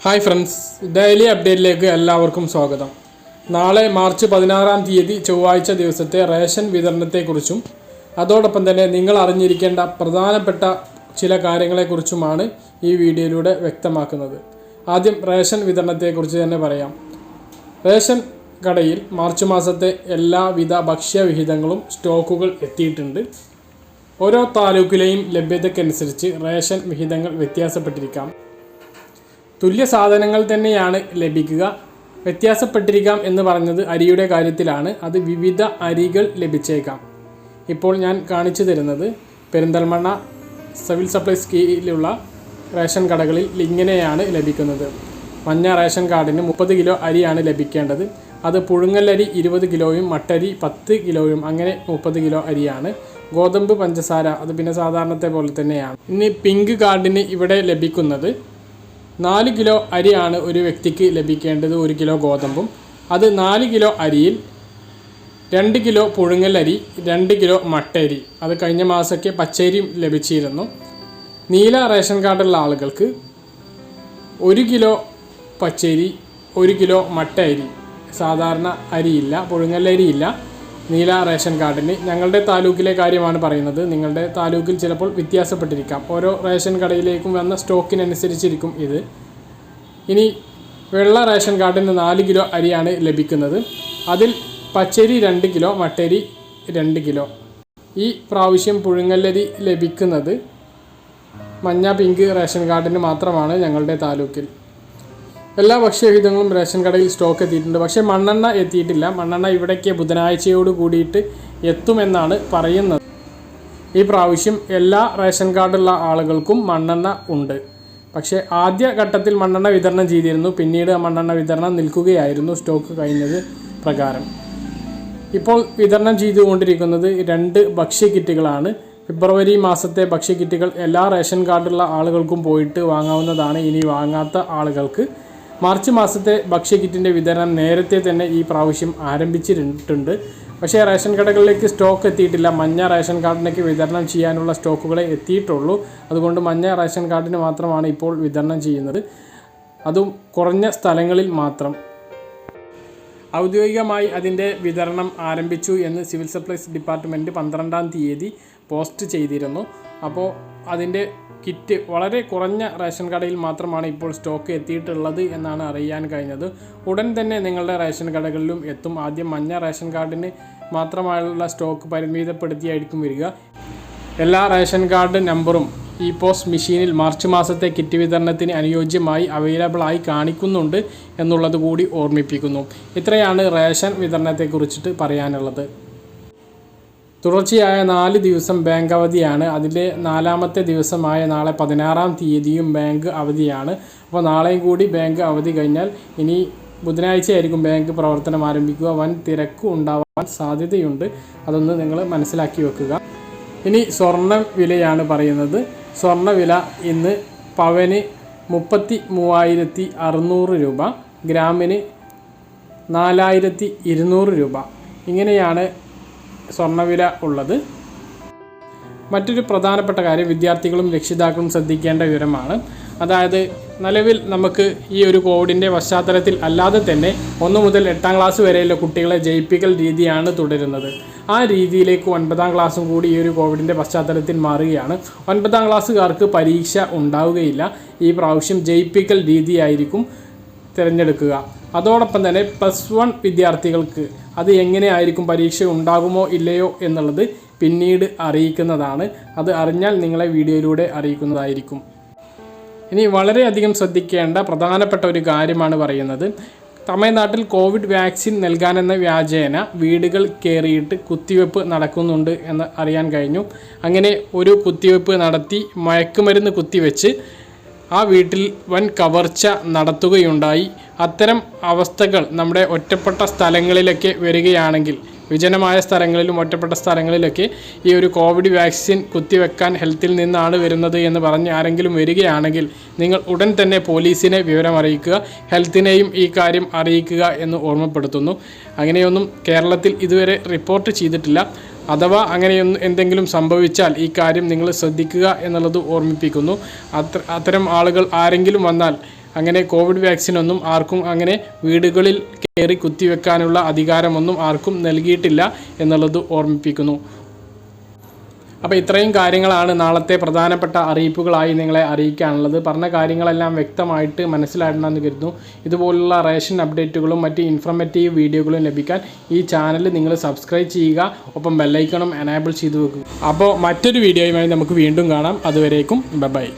Hi friends, daily അപ്ഡേറ്റിലേക്ക് എല്ലാവർക്കും സ്വാഗതം. നാളെ മാർച്ച് 16-ാം തീയതി ചൊവ്വാഴ്ച ദിവസത്തെ റേഷൻ വിതരണത്തെക്കുറിച്ചും അതോടൊപ്പം തന്നെ നിങ്ങൾ അറിഞ്ഞിരിക്കേണ്ട പ്രധാനപ്പെട്ട ചില കാര്യങ്ങളെക്കുറിച്ചുമാണ് ഈ വീഡിയോയിലൂടെ വ്യക്തമാക്കുന്നത്. ആദ്യം റേഷൻ വിതരണത്തെക്കുറിച്ച് തന്നെ പറയാം. റേഷൻ കടയിൽ മാർച്ച് മാസത്തെ എല്ലാവിധ ഭക്ഷ്യവിഹിതങ്ങളും സ്റ്റോക്കുകൾ എത്തിയിട്ടുണ്ട്. ഓരോ താലൂക്കിലെയും ലഭ്യതയ്ക്കനുസരിച്ച് റേഷൻ വിഹിതങ്ങൾ വ്യത്യാസപ്പെട്ടിരിക്കാം. തുല്യ സാധനങ്ങൾ തന്നെയാണ് ലഭിക്കുക. വ്യത്യാസപ്പെട്ടിരിക്കാം എന്ന് പറഞ്ഞത് അരിയുടെ കാര്യത്തിലാണ്. അത് വിവിധ അരികൾ ലഭിച്ചേക്കാം. ഇപ്പോൾ ഞാൻ കാണിച്ചു തരുന്നത് പെരിന്തൽമണ്ണ സിവിൽ സപ്ലൈസ് കീഴിലുള്ള റേഷൻ കടകളിൽ ഇങ്ങനെയാണ് ലഭിക്കുന്നത്. മഞ്ഞ റേഷൻ കാർഡിന് 30 കിലോ അരിയാണ് ലഭിക്കേണ്ടത്. അത് പുഴുങ്ങലരി 20 കിലോയും മട്ടരി 10 കിലോയും അങ്ങനെ 30 കിലോ അരിയാണ്. ഗോതമ്പ്, പഞ്ചസാര അത് പിന്നെ സാധാരണത്തെ പോലെ തന്നെയാണ്. ഇനി പിങ്ക് കാർഡിന് ഇവിടെ ലഭിക്കുന്നത് 4 കിലോ അരിയാണ് ഒരു വ്യക്തിക്ക് ലഭിക്കേണ്ടത്. 1 കിലോ ഗോതമ്പും. അത് 4 കിലോ അരിയിൽ 2 കിലോ പുഴുങ്ങലരി, 2 കിലോ മട്ടരി. അത് കഴിഞ്ഞ മാസമൊക്കെ പച്ചരിയും ലഭിച്ചിരുന്നു. നീല റേഷൻ കാർഡുള്ള ആളുകൾക്ക് 1 കിലോ പച്ചരി, 1 കിലോ മട്ട അരി. സാധാരണ അരിയില്ല, പുഴുങ്ങലരിയില്ല നീല റേഷൻ കാർഡിന്. ഞങ്ങളുടെ താലൂക്കിലെ കാര്യമാണ് പറയുന്നത്. നിങ്ങളുടെ താലൂക്കിൽ ചിലപ്പോൾ വ്യത്യാസപ്പെട്ടിരിക്കാം. ഓരോ റേഷൻ കടയിലേക്കും വന്ന സ്റ്റോക്കിനനുസരിച്ചിരിക്കും ഇത്. ഇനി വെള്ള റേഷൻ കാർഡിന് 4 കിലോ അരിയാണ് ലഭിക്കുന്നത്. അതിൽ പച്ചരി 2 കിലോ, മട്ടരി 2 കിലോ. ഈ പ്രാവശ്യം പുഴുങ്ങലരി ലഭിക്കുന്നത് മഞ്ഞ പിങ്ക് റേഷൻ കാർഡിന് മാത്രമാണ് ഞങ്ങളുടെ താലൂക്കിൽ. എല്ലാ ഭക്ഷ്യവിഹിതങ്ങളും റേഷൻ കടയിൽ സ്റ്റോക്ക് എത്തിയിട്ടുണ്ട്. പക്ഷേ മണ്ണെണ്ണ എത്തിയിട്ടില്ല. മണ്ണെണ്ണ ഇവിടേക്ക് ബുധനാഴ്ചയോട് കൂടിയിട്ട് എത്തുമെന്നാണ് പറയുന്നത്. ഈ പ്രാവശ്യം എല്ലാ റേഷൻ കാർഡുള്ള ആളുകൾക്കും മണ്ണെണ്ണ ഉണ്ട്. പക്ഷേ ആദ്യ ഘട്ടത്തിൽ മണ്ണെണ്ണ വിതരണം ചെയ്തിരുന്നു. പിന്നീട് മണ്ണെണ്ണ വിതരണം നിൽക്കുകയായിരുന്നു സ്റ്റോക്ക് കഴിഞ്ഞത് പ്രകാരം. ഇപ്പോൾ വിതരണം ചെയ്തുകൊണ്ടിരിക്കുന്നത് 2 ഭക്ഷ്യക്കിറ്റുകളാണ്. ഫെബ്രുവരി മാസത്തെ ഭക്ഷ്യക്കിറ്റുകൾ എല്ലാ റേഷൻ കാർഡുള്ള ആളുകൾക്കും പോയിട്ട് വാങ്ങാവുന്നതാണ്. ഇനി വാങ്ങാത്ത ആളുകൾക്ക് മാർച്ച് മാസത്തെ ഭക്ഷ്യക്കിറ്റിൻ്റെ വിതരണം നേരത്തെ തന്നെ ഈ പ്രാവശ്യം ആരംഭിച്ചിട്ടുണ്ട്. പക്ഷേ റേഷൻ കടകളിലേക്ക് സ്റ്റോക്ക് എത്തിയിട്ടില്ല. മഞ്ഞ റേഷൻ കാർഡിനൊക്കെ വിതരണം ചെയ്യാനുള്ള സ്റ്റോക്കുകളെ എത്തിയിട്ടുള്ളൂ. അതുകൊണ്ട് മഞ്ഞ റേഷൻ കാർഡിന് മാത്രമാണ് ഇപ്പോൾ വിതരണം ചെയ്യുന്നത്. അതും കുറഞ്ഞ സ്ഥലങ്ങളിൽ മാത്രം. ഔദ്യോഗികമായി അതിൻ്റെ വിതരണം ആരംഭിച്ചു എന്ന് സിവിൽ സപ്ലൈസ് ഡിപ്പാർട്ട്മെൻറ്റ് 12-ാം തീയതി പോസ്റ്റ് ചെയ്തിരുന്നു. അപ്പോൾ അതിൻ്റെ കിറ്റ് വളരെ കുറഞ്ഞ റേഷൻ കടയിൽ മാത്രമാണ് ഇപ്പോൾ സ്റ്റോക്ക് എത്തിയിട്ടുള്ളത് എന്നാണ് അറിയാൻ കഴിഞ്ഞത്. ഉടൻ തന്നെ നിങ്ങളുടെ റേഷൻ കടകളിലും എത്തും. ആദ്യം മഞ്ഞ റേഷൻ കാർഡിന് മാത്രമായുള്ള സ്റ്റോക്ക് പരിമിതപ്പെടുത്തിയായിരിക്കും വരിക. എല്ലാ റേഷൻ കാർഡ് നമ്പറും ഈ പോസ്റ്റ് മെഷീനിൽ മാർച്ച് മാസത്തെ കിറ്റ് വിതരണത്തിന് അനുയോജ്യമായി അവൈലബിളായി കാണിക്കുന്നുണ്ട് എന്നുള്ളത് കൂടി ഓർമ്മിപ്പിക്കുന്നു. ഇത്രയാണ് റേഷൻ വിതരണത്തെക്കുറിച്ചിട്ട് പറയാനുള്ളത്. തുടർച്ചയായ 4 ദിവസം ബാങ്ക് അവധിയാണ്. അതിലെ 4-ാമത്തെ ദിവസമായ നാളെ 16-ാം തീയതിയും ബാങ്ക് അവധിയാണ്. അപ്പോൾ നാളെയും കൂടി ബാങ്ക് അവധി കഴിഞ്ഞാൽ ഇനി ബുധനാഴ്ചയായിരിക്കും ബാങ്ക് പ്രവർത്തനം ആരംഭിക്കുക. വൻ തിരക്ക് ഉണ്ടാവാൻ സാധ്യതയുണ്ട്. അതൊന്ന് നിങ്ങൾ മനസ്സിലാക്കി വെക്കുക. ഇനി സ്വർണ്ണ വിലയാണ് പറയുന്നത്. സ്വർണ്ണവില ഇന്ന് പവന് 33,600 രൂപ, ഗ്രാമിന് 4,200 രൂപ. ഇങ്ങനെയാണ് സ്വർണ്ണവില ഉള്ളത്. മറ്റൊരു പ്രധാനപ്പെട്ട കാര്യം വിദ്യാർത്ഥികളും രക്ഷിതാക്കളും ശ്രദ്ധിക്കേണ്ട വിവരമാണ്. അതായത് നിലവിൽ നമുക്ക് ഈ ഒരു കോവിഡിൻ്റെ പശ്ചാത്തലത്തിൽ അല്ലാതെ തന്നെ 1 മുതൽ 8-ാം ക്ലാസ് വരെയുള്ള കുട്ടികളെ ജയിപ്പിക്കൽ രീതിയാണ് തുടരുന്നത്. ആ രീതിയിലേക്ക് 9-ാം ക്ലാസ്സും കൂടി ഈ ഒരു കോവിഡിൻ്റെ പശ്ചാത്തലത്തിൽ മാറുകയാണ്. 9-ാം ക്ലാസ്സുകാർക്ക് പരീക്ഷ ഉണ്ടാവുകയില്ല. ഈ പ്രാവശ്യം ജയിപ്പിക്കൽ രീതിയായിരിക്കും തിരഞ്ഞെടുക്കുക. അതോടൊപ്പം തന്നെ +1 വിദ്യാർത്ഥികൾക്ക് അത് എങ്ങനെയായിരിക്കും, പരീക്ഷ ഉണ്ടാകുമോ ഇല്ലയോ എന്നുള്ളത് പിന്നീട് അറിയിക്കുന്നതാണ്. അത് അറിഞ്ഞാൽ നിങ്ങളെ വീഡിയോയിലൂടെ അറിയിക്കുന്നതായിരിക്കും. ഇനി വളരെയധികം ശ്രദ്ധിക്കേണ്ട പ്രധാനപ്പെട്ട ഒരു കാര്യമാണ് പറയുന്നത്. തമിഴ്നാട്ടിൽ കോവിഡ് വാക്സിൻ നൽകാനെന്ന വ്യാജേന വീടുകൾ കയറിയിട്ട് കുത്തിവെപ്പ് നടക്കുന്നുണ്ട് എന്ന് അറിയാൻ കഴിഞ്ഞു. അങ്ങനെ ഒരു കുത്തിവെപ്പ് നടത്തി മയക്കുമരുന്ന് കുത്തിവെച്ച് ആ വീട്ടിൽ വൻ കവർച്ച നടത്തുകയുണ്ടായി. അത്തരം അവസ്ഥകൾ നമ്മുടെ ഒറ്റപ്പെട്ട സ്ഥലങ്ങളിലൊക്കെ വരികയാണെങ്കിൽ, വിജനമായ സ്ഥലങ്ങളിലും ഒറ്റപ്പെട്ട സ്ഥലങ്ങളിലൊക്കെ ഈ ഒരു കോവിഡ് വാക്സിൻ കുത്തിവെക്കാൻ ഹെൽത്തിൽ നിന്നാണ് വരുന്നത് എന്ന് പറഞ്ഞ് ആരെങ്കിലും വരികയാണെങ്കിൽ നിങ്ങൾ ഉടൻ തന്നെ പോലീസിനെ വിവരം അറിയിക്കുക, ഹെൽത്തിനെയും ഈ കാര്യം അറിയിക്കുക എന്ന് ഓർമ്മപ്പെടുത്തുന്നു. അങ്ങനെയൊന്നും കേരളത്തിൽ ഇതുവരെ റിപ്പോർട്ട് ചെയ്തിട്ടില്ല. അഥവാ അങ്ങനെയൊന്നും എന്തെങ്കിലും സംഭവിച്ചാൽ ഈ കാര്യം നിങ്ങൾ ശ്രദ്ധിക്കുക എന്നുള്ളത് ഓർമ്മിപ്പിക്കുന്നു. അത്തരം ആളുകൾ ആരെങ്കിലും വന്നാൽ അങ്ങനെ കോവിഡ് വാക്സിനൊന്നും ആർക്കും അങ്ങനെ വീടുകളിൽ കയറി കുത്തിവെക്കാനുള്ള അധികാരമൊന്നും ആർക്കും നൽകിയിട്ടില്ല എന്നുള്ളത് ഓർമ്മിപ്പിക്കുന്നു. അപ്പോൾ ഇത്രയും കാര്യങ്ങളാണ് നാളത്തെ പ്രധാനപ്പെട്ട അറിയിപ്പുകളായി നിങ്ങളെ അറിയിക്കാനുള്ളത്. പറഞ്ഞ കാര്യങ്ങളെല്ലാം വ്യക്തമായിട്ട് മനസ്സിലായിട്ടുണ്ടെന്ന് കരുതുന്നു. ഇതുപോലുള്ള റേഷൻ അപ്ഡേറ്റുകളും മറ്റ് ഇൻഫർമേറ്റീവ് വീഡിയോകളും ലഭിക്കാൻ ഈ ചാനൽ നിങ്ങൾ സബ്സ്ക്രൈബ് ചെയ്യുക, ഒപ്പം ബെല്ലൈക്കണും എനേബിൾ ചെയ്ത് വെക്കുക. അപ്പോൾ മറ്റൊരു വീഡിയോയുമായി നമുക്ക് വീണ്ടും കാണാം. അതുവരേക്കും ബൈ.